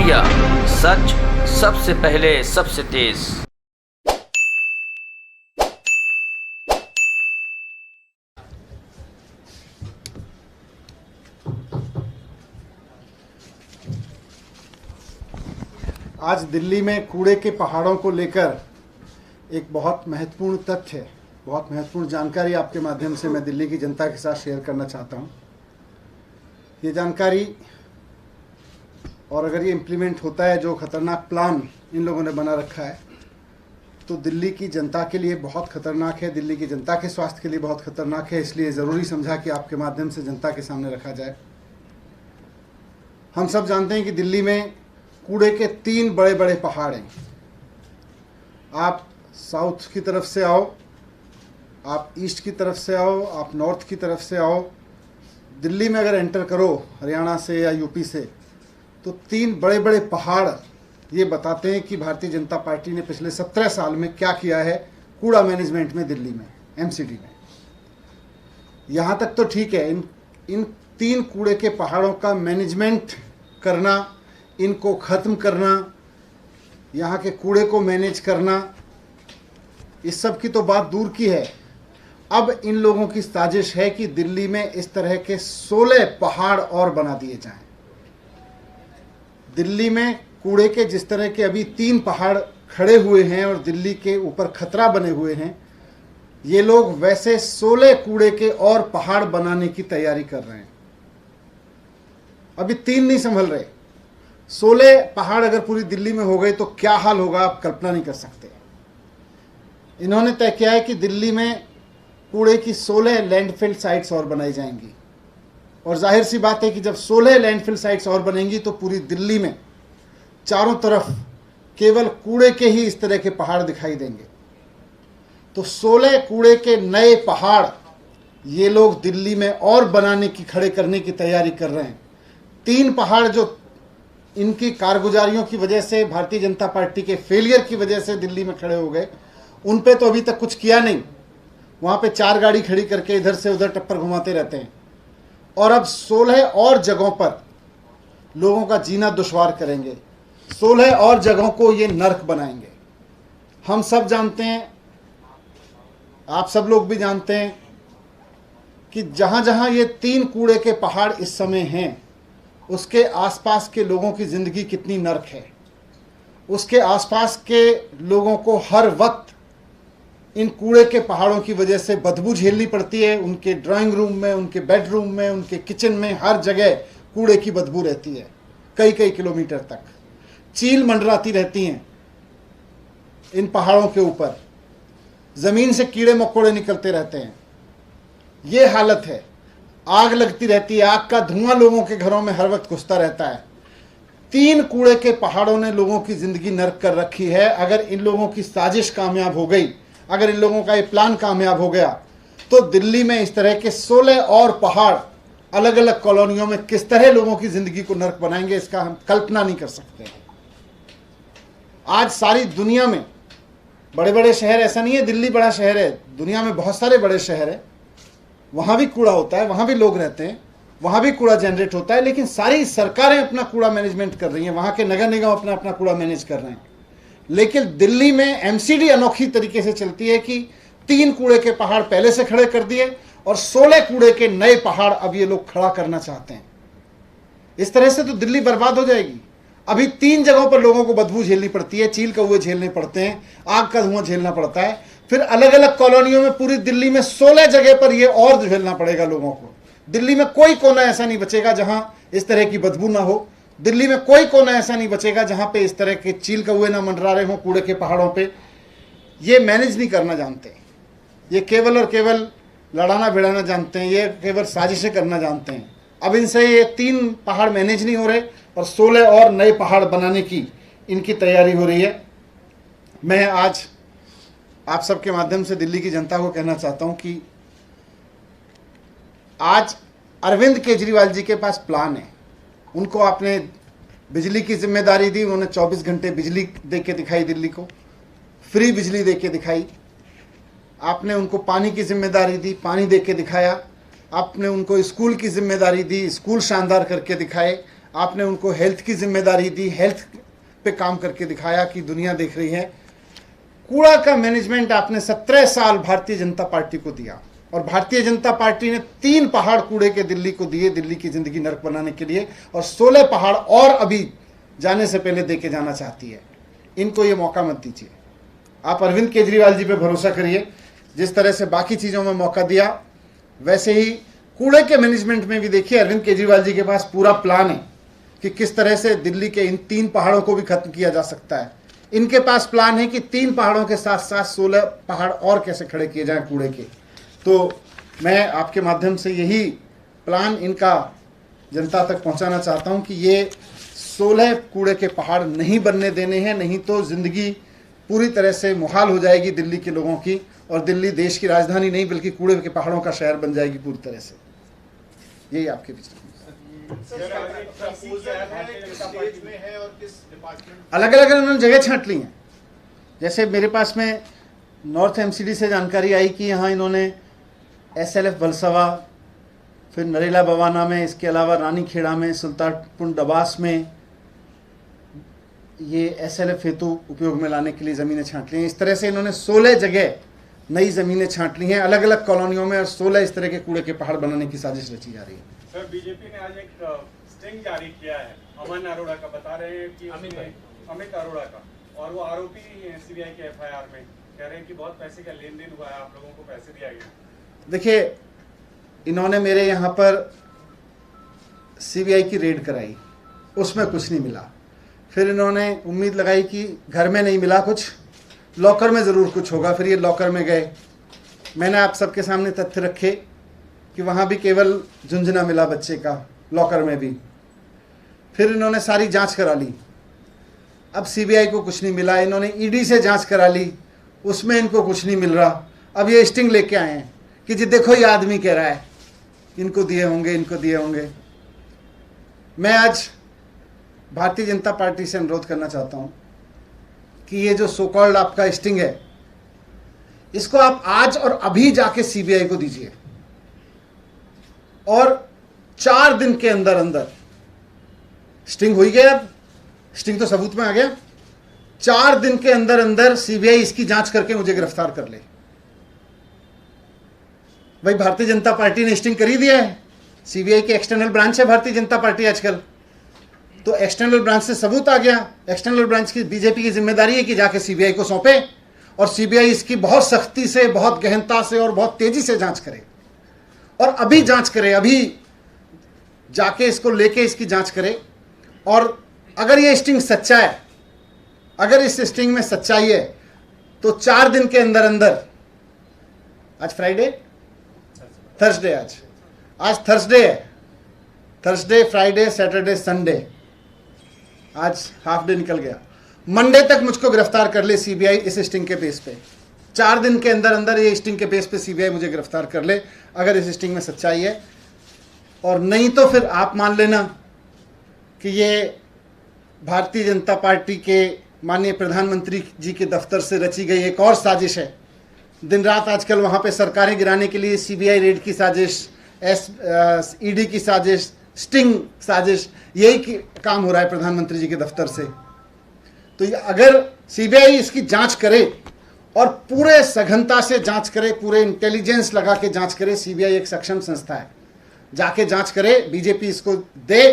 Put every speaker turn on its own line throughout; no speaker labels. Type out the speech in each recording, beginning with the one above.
India, सच सबसे पहले सबसे तेज।
आज दिल्ली में कूड़े के पहाड़ों को लेकर एक बहुत महत्वपूर्ण तथ्य, बहुत महत्वपूर्ण जानकारी आपके माध्यम से मैं दिल्ली की जनता के साथ शेयर करना चाहता हूं। ये जानकारी, और अगर ये इम्प्लीमेंट होता है, जो खतरनाक प्लान इन लोगों ने बना रखा है, तो दिल्ली की जनता के लिए बहुत खतरनाक है, दिल्ली की जनता के स्वास्थ्य के लिए बहुत खतरनाक है। इसलिए ज़रूरी समझा कि आपके माध्यम से जनता के सामने रखा जाए। हम सब जानते हैं कि दिल्ली में कूड़े के 3 बड़े बड़े पहाड़ हैं। आप साउथ की तरफ से आओ, आप ईस्ट की तरफ से आओ, आप नॉर्थ की तरफ से आओ, दिल्ली में अगर एंटर करो हरियाणा से या यूपी से, तो 3 बड़े बड़े पहाड़ ये बताते हैं कि भारतीय जनता पार्टी ने पिछले 17 साल में क्या किया है कूड़ा मैनेजमेंट में दिल्ली में, एमसीडी में। यहाँ तक तो ठीक है, इन 3 कूड़े के पहाड़ों का मैनेजमेंट करना, इनको ख़त्म करना, यहाँ के कूड़े को मैनेज करना, इस सब की तो बात दूर की है। अब इन लोगों की साजिश है कि दिल्ली में इस तरह के 16 पहाड़ और बना दिए जाएं। दिल्ली में कूड़े के जिस तरह के अभी 3 पहाड़ खड़े हुए हैं और दिल्ली के ऊपर खतरा बने हुए हैं, ये लोग वैसे 16 कूड़े के और पहाड़ बनाने की तैयारी कर रहे हैं। अभी 3 नहीं संभल रहे, 16 पहाड़ अगर पूरी दिल्ली में हो गए तो क्या हाल होगा, आप कल्पना नहीं कर सकते। इन्होंने तय किया है कि दिल्ली में कूड़े की 16 लैंडफिल साइट्स और बनाई जाएंगी, और जाहिर सी बात है कि जब 16 लैंडफिल साइट्स और बनेंगी तो पूरी दिल्ली में चारों तरफ केवल कूड़े के ही इस तरह के पहाड़ दिखाई देंगे। तो 16 कूड़े के नए पहाड़ ये लोग दिल्ली में और बनाने की, खड़े करने की तैयारी कर रहे हैं। 3 पहाड़ जो इनकी कारगुजारियों की वजह से, भारतीय जनता पार्टी के फेलियर की वजह से दिल्ली में खड़े हो गए, उन पे तो अभी तक कुछ किया नहीं। वहाँ पे 4 गाड़ी खड़ी करके इधर से उधर टप्पर घुमाते रहते हैं। और अब 16 और जगहों पर लोगों का जीना दुश्वार करेंगे, 16 और जगहों को ये नर्क बनाएंगे। हम सब जानते हैं, आप सब लोग भी जानते हैं कि जहाँ जहाँ ये 3 कूड़े के पहाड़ इस समय हैं, उसके आसपास के लोगों की ज़िंदगी कितनी नर्क है। उसके आसपास के लोगों को हर वक्त इन कूड़े के पहाड़ों की वजह से बदबू झेलनी पड़ती है। उनके ड्राइंग रूम में, उनके बेडरूम में, उनके किचन में, हर जगह कूड़े की बदबू रहती है, कई कई किलोमीटर तक। चील मंडराती रहती हैं इन पहाड़ों के ऊपर, ज़मीन से कीड़े मकोड़े निकलते रहते हैं। ये हालत है। आग लगती रहती है, आग का धुआं लोगों के घरों में हर वक्त घुसता रहता है। 3 कूड़े के पहाड़ों ने लोगों की ज़िंदगी नर्क कर रखी है। अगर इन लोगों की साजिश कामयाब हो गई, अगर इन लोगों का ये प्लान कामयाब हो गया, तो दिल्ली में इस तरह के 16 और पहाड़ अलग अलग कॉलोनियों में किस तरह लोगों की ज़िंदगी को नर्क बनाएंगे, इसका हम कल्पना नहीं कर सकते। आज सारी दुनिया में बड़े बड़े शहर, ऐसा नहीं है दिल्ली बड़ा शहर है, दुनिया में बहुत सारे बड़े शहर हैं, वहाँ भी कूड़ा होता है, वहाँ भी लोग रहते हैं, वहाँ भी कूड़ा जनरेट होता है, लेकिन सारी सरकारें अपना कूड़ा मैनेजमेंट कर रही हैं, वहाँ के नगर निगम अपना अपना कूड़ा मैनेज कर रहे हैं। लेकिन दिल्ली में एमसीडी अनोखी तरीके से चलती है कि 3 कूड़े के पहाड़ पहले से खड़े कर दिए और 16 कूड़े के नए पहाड़ अब ये लोग खड़ा करना चाहते हैं। इस तरह से तो दिल्ली बर्बाद हो जाएगी। अभी 3 जगहों पर लोगों को बदबू झेलनी पड़ती है, चील कौवे झेलने पड़ते हैं, आग का धुआं झेलना पड़ता है, फिर अलग अलग कॉलोनियों में पूरी दिल्ली में 16 जगह पर ये और झेलना पड़ेगा लोगों को। दिल्ली में कोई कोना ऐसा नहीं बचेगा जहां इस तरह की बदबू ना हो। दिल्ली में कोई कोना ऐसा नहीं बचेगा जहां पे इस तरह के चील कौवे ना मंडरा रहे हों कूड़े के पहाड़ों पे। ये मैनेज नहीं करना जानते, ये केवल और केवल लड़ाना भिड़ाना जानते हैं, ये केवल साजिशें करना जानते हैं। अब इनसे ये 3 पहाड़ मैनेज नहीं हो रहे और 16 और नए पहाड़ बनाने की इनकी तैयारी हो रही है। मैं आज आप सबके माध्यम से दिल्ली की जनता को कहना चाहता हूं कि आज अरविंद केजरीवाल जी के पास प्लान है। उनको आपने बिजली की जिम्मेदारी दी, उन्होंने 24 घंटे बिजली दे के दिखाई, दिल्ली को फ्री बिजली दे के दिखाई। आपने उनको पानी की जिम्मेदारी दी, पानी दे के दिखाया। आपने उनको स्कूल की जिम्मेदारी दी, स्कूल शानदार करके दिखाए। आपने उनको हेल्थ की जिम्मेदारी दी, हेल्थ पे काम करके दिखाया कि दुनिया देख रही है। कूड़ा का मैनेजमेंट आपने 17 साल भारतीय जनता पार्टी को दिया और भारतीय जनता पार्टी ने 3 पहाड़ कूड़े के दिल्ली को दिए, दिल्ली की जिंदगी नरक बनाने के लिए, और 16 पहाड़ और अभी जाने से पहले दे के जाना चाहती है। इनको ये मौका मत दीजिए। आप अरविंद केजरीवाल जी पे भरोसा करिए। जिस तरह से बाकी चीज़ों में मौका दिया, वैसे ही कूड़े के मैनेजमेंट में भी देखिए अरविंद केजरीवाल जी के पास पूरा प्लान है कि किस तरह से दिल्ली के इन 3 पहाड़ों को भी खत्म किया जा सकता है। इनके पास प्लान है कि 3 पहाड़ों के साथ साथ 16 पहाड़ और कैसे खड़े किए जाएं कूड़े के। तो मैं आपके माध्यम से यही प्लान इनका जनता तक पहुंचाना चाहता हूं कि ये 16 कूड़े के पहाड़ नहीं बनने देने हैं, नहीं तो ज़िंदगी पूरी तरह से मुहाल हो जाएगी दिल्ली के लोगों की, और दिल्ली देश की राजधानी नहीं बल्कि कूड़े के पहाड़ों का शहर बन जाएगी पूरी तरह से। यही आपके बीच अलग अलग उन्होंने जगह छांट ली हैं। जैसे मेरे पास में नॉर्थ एमसीडी से जानकारी आई कि यहाँ इन्होंने SLF बलसवा, फिर नरेला बवाना में, इसके अलावा रानीखेड़ा में, सुल्तानपुर डबास में ये SLF हेतु उपयोग में लाने के लिए ज़मीनें छांट ली हैं। इस तरह से इन्होंने 16 जगह नई ज़मीनें छांट ली हैं अलग अलग कॉलोनियों में, और 16 इस तरह के कूड़े के पहाड़ बनाने की साजिश रची जा रही है।
सर, बीजेपी ने आज एक स्टिंग जारी किया है अमन अरोड़ा का, बता रहे हैं कि अमित अरोड़ा का, और वो आरोपी है CBI के FIR में। कह रहे हैं कि बहुत पैसे का लेन देन हुआ है, आप लोगों को पैसे दिया गया।
देखिए, इन्होंने मेरे यहाँ पर CBI की रेड कराई, उसमें कुछ नहीं मिला। फिर इन्होंने उम्मीद लगाई कि घर में नहीं मिला कुछ, लॉकर में ज़रूर कुछ होगा। फिर ये लॉकर में गए, मैंने आप सबके सामने तथ्य रखे कि वहाँ भी केवल झुंझुना मिला बच्चे का, लॉकर में भी। फिर इन्होंने सारी जांच करा ली, अब CBI को कुछ नहीं मिला। इन्होंने ED से जांच करा ली, उसमें इनको कुछ नहीं मिल रहा। अब ये स्टिंग लेके आए हैं कि जी देखो ये आदमी कह रहा है इनको दिए होंगे, इनको दिए होंगे। मैं आज भारतीय जनता पार्टी से अनुरोध करना चाहता हूँ कि ये जो सो कॉल्ड आपका स्टिंग है, इसको आप आज और अभी जाके CBI को दीजिए, और 4 दिन के अंदर अंदर स्टिंग हो ही गया। अब स्टिंग तो सबूत में आ गया। 4 दिन के अंदर अंदर CBI इसकी जांच करके मुझे गिरफ्तार कर ले। भाई, भारतीय जनता पार्टी ने स्टिंग कर ही दिया है। CBI की एक्सटर्नल ब्रांच है भारतीय जनता पार्टी आजकल, तो एक्सटर्नल ब्रांच से सबूत आ गया। एक्सटर्नल ब्रांच की बीजेपी की जिम्मेदारी है कि जाके CBI को सौंपे, और CBI इसकी बहुत सख्ती से, बहुत गहनता से और बहुत तेजी से जांच करे, और अभी जांच करे, अभी जाके इसको लेके इसकी जांच करे। और अगर ये स्टिंग सच्चा है, अगर इस स्टिंग में सच्चाई है, तो 4 दिन के अंदर अंदर, आज फ्राइडे, थर्सडे, आज थर्सडे है, थर्सडे, फ्राइडे, सैटरडे, संडे, आज हाफ डे निकल गया। मंडे तक मुझको गिरफ्तार कर ले CBI इस स्टिंग के बेस पे। 4 दिन के अंदर अंदर ये स्टिंग के बेस पे CBI मुझे गिरफ्तार कर ले, अगर इस स्टिंग में सच्चाई है। और नहीं तो फिर आप मान लेना कि ये भारतीय जनता पार्टी के माननीय प्रधानमंत्री जी के दफ्तर से रची गई एक और साजिश है। दिन रात आजकल वहाँ पे सरकारें गिराने के लिए CBI रेड की साजिश, ED की साजिश, स्टिंग साजिश, यही काम हो रहा है प्रधानमंत्री जी के दफ्तर से। तो अगर CBI इसकी जांच करे और पूरे सघनता से जांच करे, पूरे इंटेलिजेंस लगा के जांच करे, CBI एक सक्षम संस्था है, जाके जांच करे, बीजेपी इसको दे,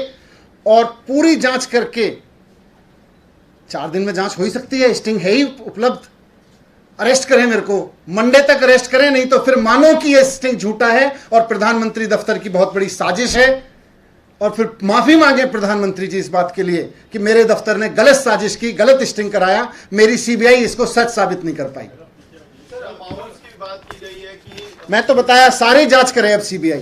और पूरी जांच करके 4 दिन में जांच हो ही सकती है, स्टिंग है ही उपलब्ध। अरेस्ट करें मेरे को, मंडे तक अरेस्ट करें, नहीं तो फिर मानो कि यह स्टिंग झूठा है और प्रधानमंत्री दफ्तर की बहुत बड़ी साजिश है, और फिर माफी मांगे प्रधानमंत्री जी इस बात के लिए कि मेरे दफ्तर ने गलत साजिश की, गलत स्टिंग कराया, मेरी CBI इसको सच साबित नहीं कर पाई।
सर, अमाउंट्स की बात की गई है कि
मैं तो बताया सारी जांच करे अब CBI।